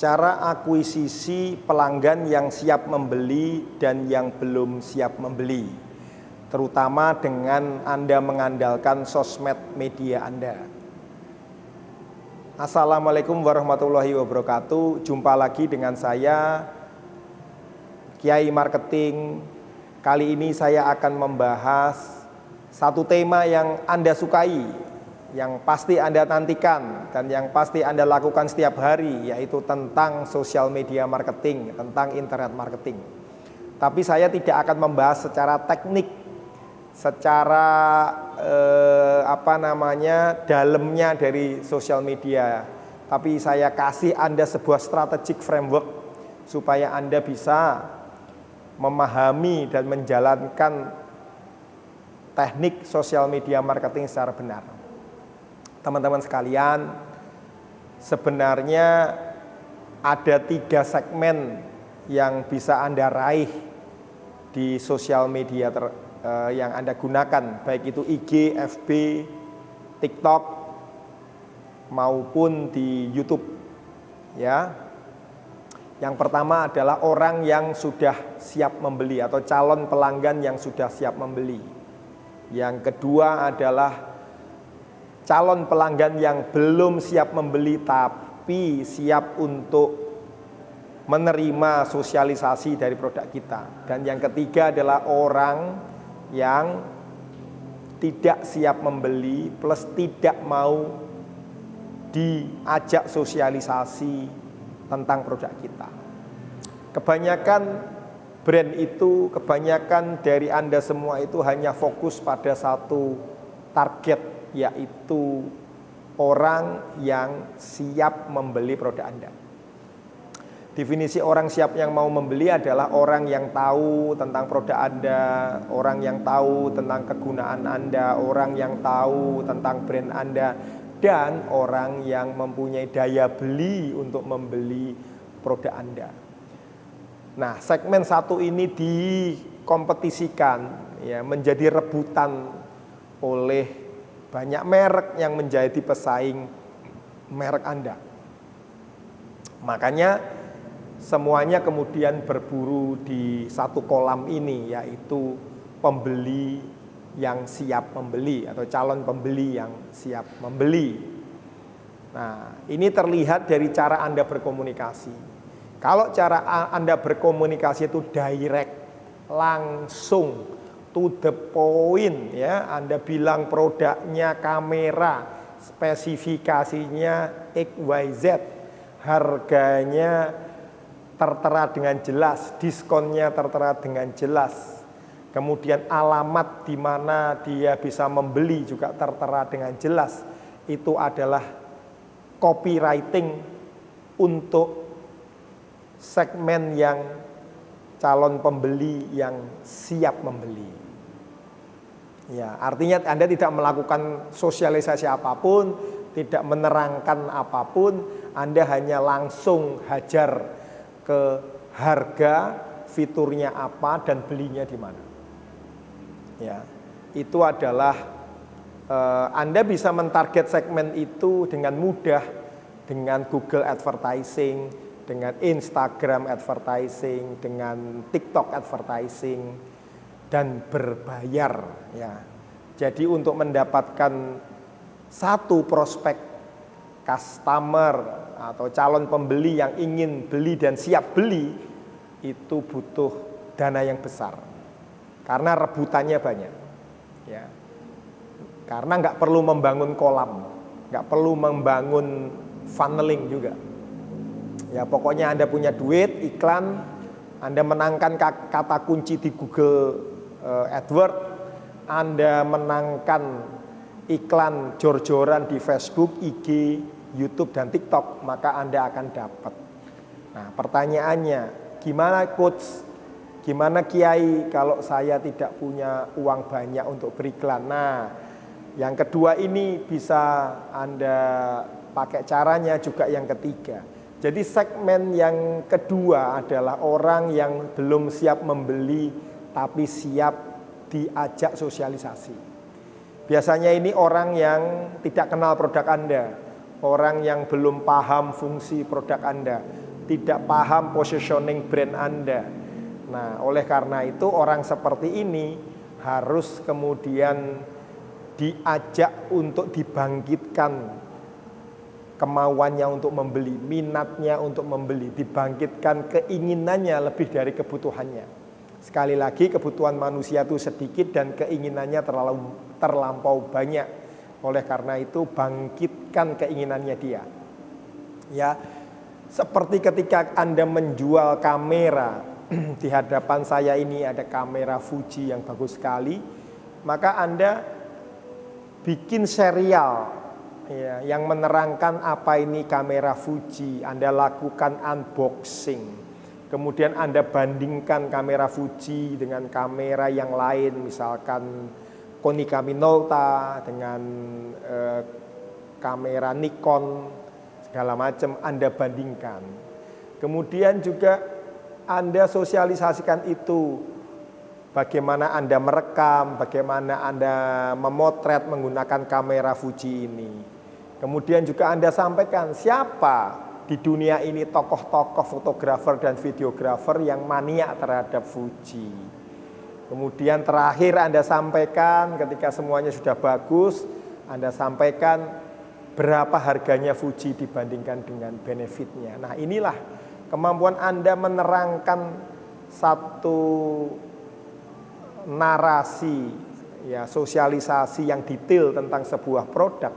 cara akuisisi pelanggan yang siap membeli dan yang belum siap membeli, terutama dengan Anda mengandalkan sosmed media Anda. Assalamualaikum warahmatullahi wabarakatuh. Jumpa lagi dengan saya, Kiai Marketing. Kali ini saya akan membahas satu tema yang Anda sukai, yang pasti Anda nantikan dan yang pasti Anda lakukan setiap hari, yaitu tentang social media marketing, tentang internet marketing. Tapi saya tidak akan membahas secara teknik, secara dalamnya dari social media. Tapi saya kasih Anda sebuah strategic framework supaya Anda bisa memahami dan menjalankan teknik social media marketing secara benar. Teman-teman sekalian, sebenarnya ada 3 segmen yang bisa Anda raih di sosial media yang Anda gunakan, baik itu IG, FB, TikTok maupun di YouTube. Ya. Yang pertama adalah orang yang sudah siap membeli atau calon pelanggan yang sudah siap membeli. Yang kedua adalah calon pelanggan yang belum siap membeli tapi siap untuk menerima sosialisasi dari produk kita. Dan yang ketiga adalah orang yang tidak siap membeli plus tidak mau diajak sosialisasi tentang produk kita. Kebanyakan brand itu, kebanyakan dari Anda semua itu hanya fokus pada satu target, yaitu orang yang siap membeli produk Anda. Definisi orang siap yang mau membeli adalah orang yang tahu tentang produk Anda, orang yang tahu tentang kegunaan Anda, orang yang tahu tentang brand Anda, dan orang yang mempunyai daya beli untuk membeli produk Anda. Nah, segmen satu ini dikompetisikan, ya, menjadi rebutan oleh banyak merek yang menjadi pesaing merek Anda. Makanya semuanya kemudian berburu di satu kolam ini, yaitu pembeli yang siap membeli atau calon pembeli yang siap membeli. Nah, ini terlihat dari cara Anda berkomunikasi. Kalau cara Anda berkomunikasi itu direct, langsung, to the point, ya, Anda bilang produknya kamera, spesifikasinya XYZ, harganya tertera dengan jelas, diskonnya tertera dengan jelas, kemudian alamat di mana dia bisa membeli juga tertera dengan jelas. Itu adalah copywriting untuk segmen yang calon pembeli yang siap membeli. Ya, artinya Anda tidak melakukan sosialisasi apapun, tidak menerangkan apapun, Anda hanya langsung hajar ke harga, fiturnya apa, dan belinya di mana. Ya, itu adalah Anda bisa mentarget segmen itu dengan mudah dengan Google Advertising, dengan Instagram Advertising, dengan TikTok Advertising, dan berbayar. Ya, jadi untuk mendapatkan satu prospek customer atau calon pembeli yang ingin beli dan siap beli, itu butuh dana yang besar karena rebutannya banyak, ya. Karena nggak perlu membangun kolam, nggak perlu membangun funneling juga, ya. Pokoknya Anda punya duit, iklan, Anda menangkan kata kunci di Google AdWords, Anda menangkan iklan jor-joran di Facebook, IG, YouTube, dan TikTok, maka Anda akan dapat. Nah, pertanyaannya, gimana coach, gimana Kiai kalau saya tidak punya uang banyak untuk beriklan? Nah, yang kedua ini bisa Anda pakai caranya juga yang ketiga. Jadi segmen yang kedua adalah orang yang belum siap membeli tapi siap diajak sosialisasi. Biasanya ini orang yang tidak kenal produk Anda, orang yang belum paham fungsi produk Anda, tidak paham positioning brand Anda. Nah, oleh karena itu orang seperti ini harus kemudian diajak untuk dibangkitkan kemauannya untuk membeli, minatnya untuk membeli, dibangkitkan keinginannya lebih dari kebutuhannya. Sekali lagi, kebutuhan manusia itu sedikit dan keinginannya terlampau banyak. Oleh karena itu bangkitkan keinginannya dia. Ya, seperti ketika Anda menjual kamera, di hadapan saya ini ada kamera Fuji yang bagus sekali, maka Anda bikin serial ya, yang menerangkan apa ini kamera Fuji. Anda lakukan unboxing, kemudian Anda bandingkan kamera Fuji dengan kamera yang lain, misalkan Konica Minolta dengan kamera Nikon, segala macam Anda bandingkan. Kemudian juga Anda sosialisasikan itu, bagaimana Anda merekam, bagaimana Anda memotret menggunakan kamera Fuji ini. Kemudian juga Anda sampaikan siapa di dunia ini tokoh-tokoh fotografer dan videografer yang maniak terhadap Fuji. Kemudian terakhir Anda sampaikan ketika semuanya sudah bagus, Anda sampaikan berapa harganya Fuji dibandingkan dengan benefitnya. Nah, inilah kemampuan Anda menerangkan satu narasi, ya, sosialisasi yang detail tentang sebuah produk,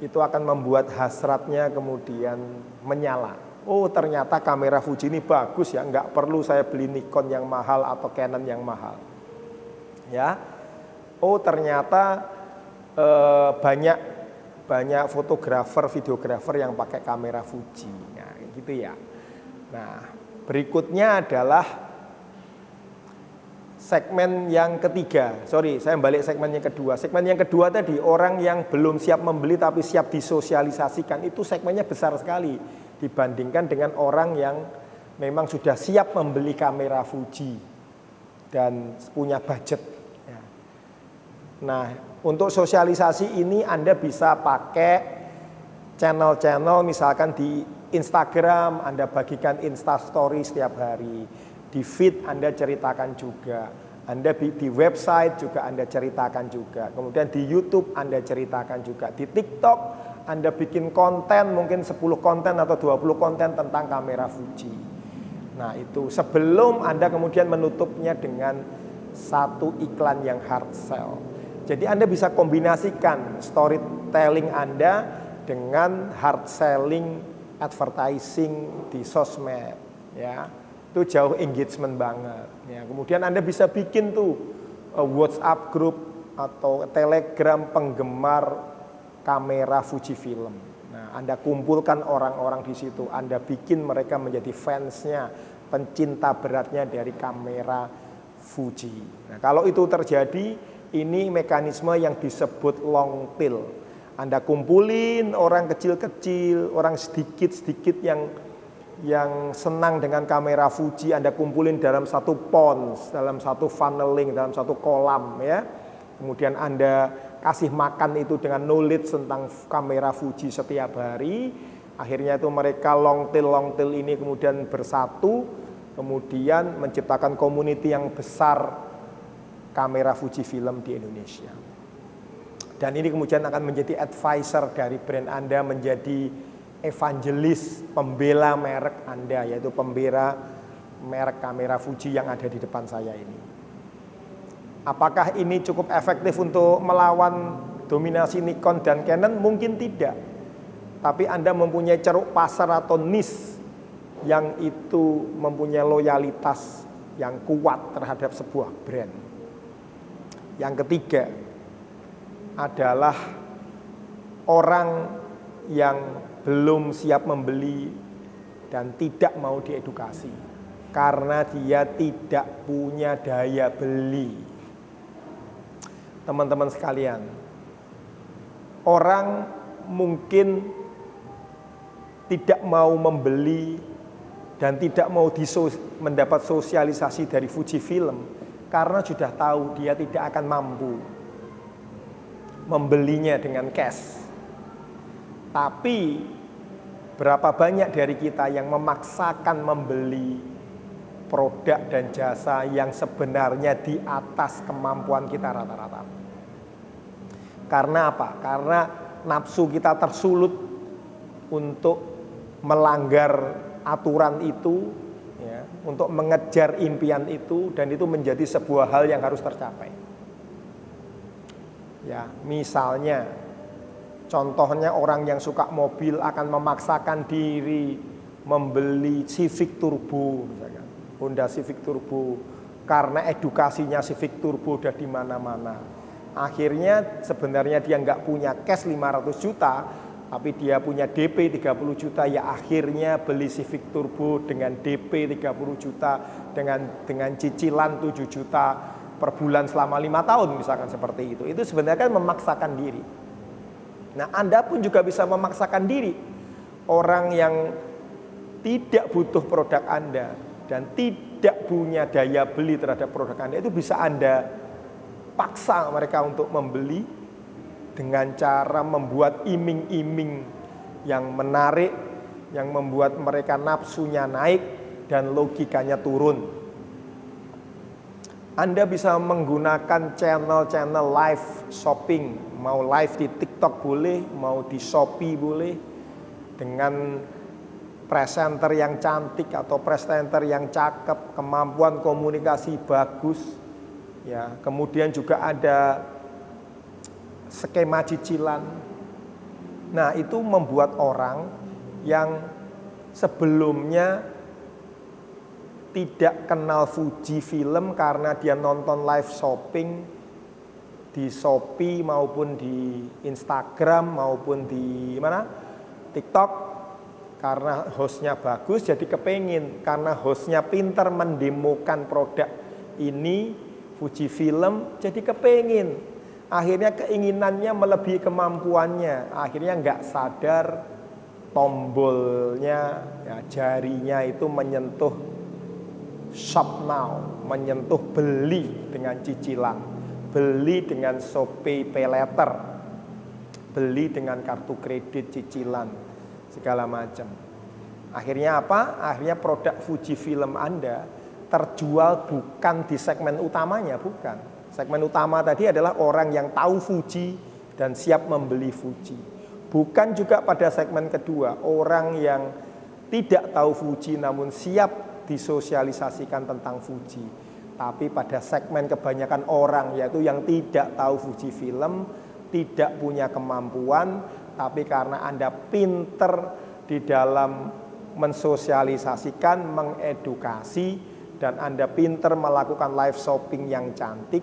itu akan membuat hasratnya kemudian menyala. Oh, ternyata kamera Fuji ini bagus ya, nggak perlu saya beli Nikon yang mahal atau Canon yang mahal. Ya, oh ternyata banyak fotografer, videografer yang pakai kamera Fuji. Nah, gitu ya. Nah, berikutnya adalah segmen yang ketiga. Saya balik segmen yang kedua. Segmen yang kedua tadi, orang yang belum siap membeli tapi siap disosialisasikan, itu segmennya besar sekali dibandingkan dengan orang yang memang sudah siap membeli kamera Fuji dan punya budget. Nah, untuk sosialisasi ini Anda bisa pakai channel-channel, misalkan di Instagram Anda bagikan Instastory setiap hari, di feed Anda ceritakan juga, Anda di website juga Anda ceritakan juga, kemudian di YouTube Anda ceritakan juga, di TikTok Anda bikin konten, mungkin 10 konten atau 20 konten tentang kamera Fuji. Nah, itu sebelum Anda kemudian menutupnya dengan satu iklan yang hard sell. Jadi Anda bisa kombinasikan storytelling Anda dengan hard selling advertising di sosmed, ya. Itu jauh engagement banget, ya. Kemudian Anda bisa bikin tuh WhatsApp group atau Telegram penggemar kamera Fujifilm. Nah, Anda kumpulkan orang-orang di situ, Anda bikin mereka menjadi fansnya, pencinta beratnya dari kamera Fuji. Nah, kalau itu terjadi, ini mekanisme yang disebut long tail. Anda kumpulin orang kecil-kecil, orang sedikit-sedikit yang senang dengan kamera Fuji, Anda kumpulin dalam satu pons, dalam satu funneling, dalam satu kolam, ya. Kemudian Anda kasih makan itu dengan knowledge tentang kamera Fuji setiap hari. Akhirnya itu mereka long tail ini kemudian bersatu, kemudian menciptakan community yang besar kamera Fujifilm di Indonesia. Dan ini kemudian akan menjadi advisor dari brand Anda, menjadi evangelis, pembela merek Anda, yaitu pembela merek kamera Fuji yang ada di depan saya ini. Apakah ini cukup efektif untuk melawan dominasi Nikon dan Canon? Mungkin tidak. Tapi Anda mempunyai ceruk pasar atau niche yang itu mempunyai loyalitas yang kuat terhadap sebuah brand. Yang ketiga adalah orang yang belum siap membeli dan tidak mau diedukasi karena dia tidak punya daya beli. Teman-teman sekalian, orang mungkin tidak mau membeli dan tidak mau mendapat sosialisasi dari Fujifilm karena sudah tahu dia tidak akan mampu membelinya dengan cash. Tapi Berapa banyak dari kita yang memaksakan membeli produk dan jasa yang sebenarnya di atas kemampuan kita rata-rata. Karena apa? Karena nafsu kita tersulut untuk melanggar aturan itu, ya, untuk mengejar impian itu, dan itu menjadi sebuah hal yang harus tercapai. Ya, misalnya contohnya orang yang suka mobil akan memaksakan diri membeli Civic Turbo, misalkan Honda Civic Turbo, karena edukasinya Civic Turbo udah di mana-mana. Akhirnya sebenarnya dia nggak punya cash 500 juta, tapi dia punya DP 30 juta, ya akhirnya beli Civic Turbo dengan DP 30 juta, dengan cicilan 7 juta per bulan selama 5 tahun misalkan seperti itu. Itu sebenarnya kan memaksakan diri. Nah, Anda pun juga bisa memaksakan diri. Orang yang tidak butuh produk Anda dan tidak punya daya beli terhadap produk Anda, itu bisa Anda paksa mereka untuk membeli dengan cara membuat iming-iming yang menarik, yang membuat mereka nafsunya naik dan logikanya turun. Anda bisa menggunakan channel-channel live shopping, mau live di TikTok boleh, mau di Shopee boleh, dengan presenter yang cantik atau presenter yang cakep, kemampuan komunikasi bagus, ya. Kemudian juga ada skema cicilan. Nah, itu membuat orang yang sebelumnya tidak kenal Fuji Film karena dia nonton live shopping di Shopee maupun di Instagram maupun di TikTok, karena hostnya bagus jadi kepengin, karena hostnya pinter mendemokan produk ini Fuji Film jadi kepengin. Akhirnya keinginannya melebihi kemampuannya, akhirnya nggak sadar tombolnya, ya, jarinya itu menyentuh shop now, menyentuh beli dengan cicilan, beli dengan Shopee Pay Later, beli dengan kartu kredit cicilan, segala macam. Akhirnya apa? Akhirnya produk Fuji Film Anda terjual bukan di segmen utamanya, bukan. Segmen utama tadi adalah orang yang tahu Fuji dan siap membeli Fuji. Bukan juga pada segmen kedua, orang yang tidak tahu Fuji namun siap disosialisasikan tentang Fuji. Tapi pada segmen kebanyakan orang, yaitu yang tidak tahu Fuji Film, tidak punya kemampuan, tapi karena Anda pinter di dalam mensosialisasikan, mengedukasi, dan Anda pinter melakukan live shopping yang cantik,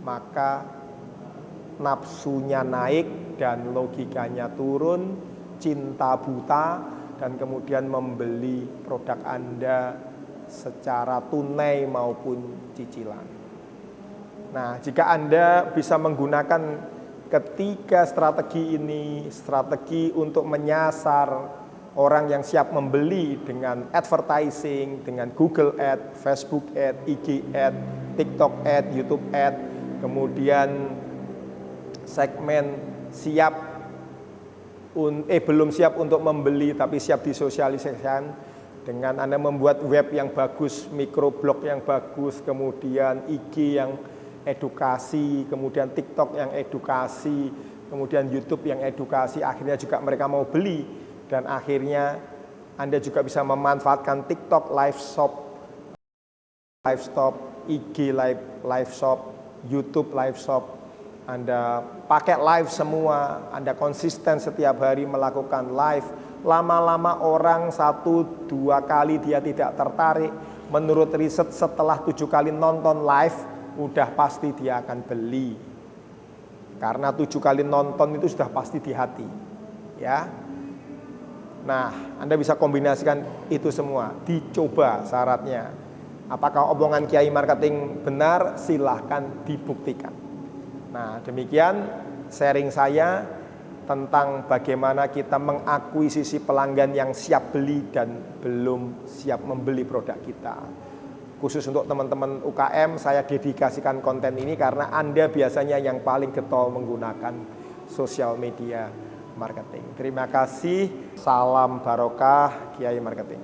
maka nafsunya naik dan logikanya turun, cinta buta, dan kemudian membeli produk Anda secara tunai maupun cicilan. Nah, jika Anda bisa menggunakan ketiga strategi ini, strategi untuk menyasar orang yang siap membeli dengan advertising, dengan Google Ad, Facebook Ad, IG Ad, TikTok Ad, YouTube Ad, kemudian segmen belum siap untuk membeli tapi siap disosialisasikan, dengan Anda membuat web yang bagus, microblog yang bagus, kemudian IG yang edukasi, kemudian TikTok yang edukasi, kemudian YouTube yang edukasi, akhirnya juga mereka mau beli. Dan akhirnya Anda juga bisa memanfaatkan TikTok live shop, IG live shop, YouTube live shop. Anda pakai live semua, Anda konsisten setiap hari melakukan live. Lama-lama orang 1-2 kali dia tidak tertarik. Menurut riset setelah 7 kali nonton live, udah pasti dia akan beli. Karena 7 kali nonton itu sudah pasti di hati. Ya. Nah, Anda bisa kombinasikan itu semua. Dicoba syaratnya. Apakah omongan Kiai Marketing benar? Silahkan dibuktikan. Nah, demikian sharing saya tentang bagaimana kita mengakuisisi pelanggan yang siap beli dan belum siap membeli produk kita. Khusus untuk teman-teman UKM, saya dedikasikan konten ini karena Anda biasanya yang paling getol menggunakan sosial media. marketing. Terima kasih, salam barokah Kiai Marketing.